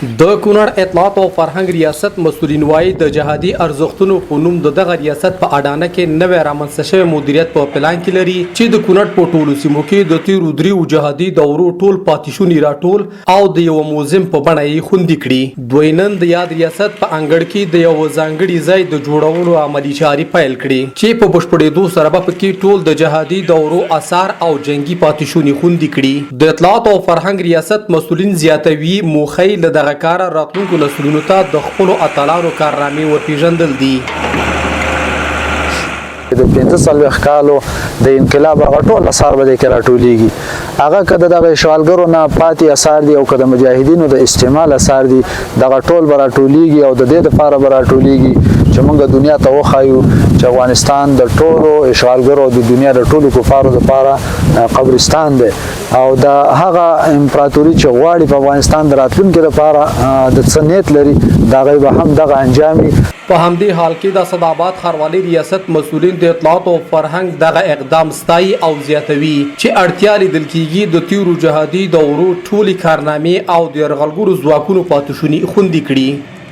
د کونړ اطلاعات او فرهنګ ریاست مسؤلین وايي د جهادي ارزښتونو په نوم دغه ریاست په اډانه کې نوې رامنځته شوی مدیریت په پلان کې لري چې د کونړ په ټولو سیمو کې د تیرو دریو جهادي دورو ټول پاتې راټول او د یو موزیم په بڼه یې خوندي کړي. دوی نن د یاد ریاست په انګړ کې د یو ځانګړي ځای د جوړولو عملي چارې پیل کړي چې په بشپړېدو سره به پکې ټول د جهادي دورو آثار او جنگي پاتې خوندي کړي. د اطلاعات او فرهنګ ریاست مسؤلین زیاتوي موخی له دغه کار راتلونکو نسلونو ته د خپلو اتلانو کارنامې ورپېژندل دي. د 45 کالو د انقلاب هغه ټول اثار به کې راټولیږي. هغه که د دغه اشغالګرو نه پاتې اثار دي او که د مجاهدینو د استعمال اثار دي دغه ټول به راټولیږي او د دې دپاره به راټولیږي چې موږ دنیا ته وښایو چې افغانستان د ټولو اشغالګرو د دنیا د ټولو کفارو دپاره قبرستان دی او د هغه امپراتوري چې غواړي په افغانستان د راتلونکي دپاره د څه نیت لري د هغوی به هم دغه انجامي. په همدې حال کې د اسداباد ښاروالۍ ریاست مسؤلین د اطلاعات او فرهنګ دغه اقدام ستایي او زیاتوي چې اړتیا لیدل کېږي د تیرو جهادي دورو ټولې کارنامې او د یرغلګرو ځواکونو پاتې خوندي کړي.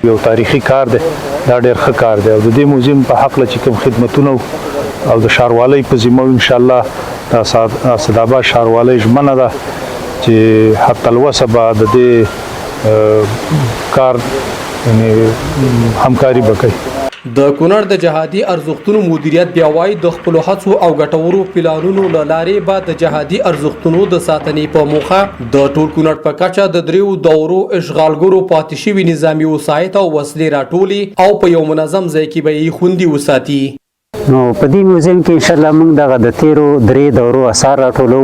یو تاریخي کار دی، دا ډېر ښه کار دی او د دې موزیم په هکله چې کوم خدمتونه او د ښاروالۍ په ذمه انشاءالله د اسداباد ښاروالۍ ژمنه ده چې حتی الوسه به د دې کار همکاري به کوي. د کونړ د جهادي ارزښتونو مدیریت بیا وایي د خپلو هڅو او ګټورو پلانونو له لارې به د جهادي ارزښتونو د ساتنې په موخه د ټول کونړ په کچه د دریو دورو اشغالګرو پاتې شوي نظامي وسایط او وسلې راټولي او په یو منظم ځای کې به یې خوندي وساتي. نو په دې موزیم کې انشاءالله موږ دغه د تیرو درې دورو اثار راټولو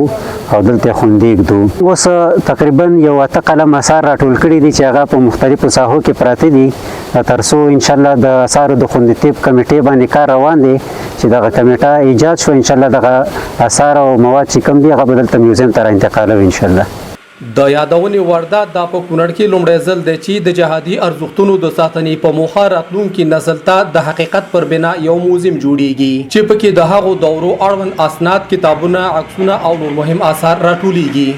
او دلته خوندي ږدو. اوس تقریبا یو 8 قلم اثار راټول کړي دي چې هغه په مختلفو ساحو کې پراته دي تر څو انشاءالله د اثارو د خوندیتوب کمیټې باندې کار روان دی چې دغه کمیټه ایجاد شو. انشاءالله دغه اثار او مواد چې کوم دي هغه به دلته میوزیم ته راانتقالوي انشاءالله. د یادونې وړ ده دا په کونړ کې لومړی ځل دی چې د جهادي ارزښتونو د ساتنې په موخه راتلونکي نسل ته د حقیقت پر بنا یو موزیم جوړیږي چې پکې د هغو دورو اړوند اسناد، کتابونه، عکسونه او نور مهم آثار راټولیږي.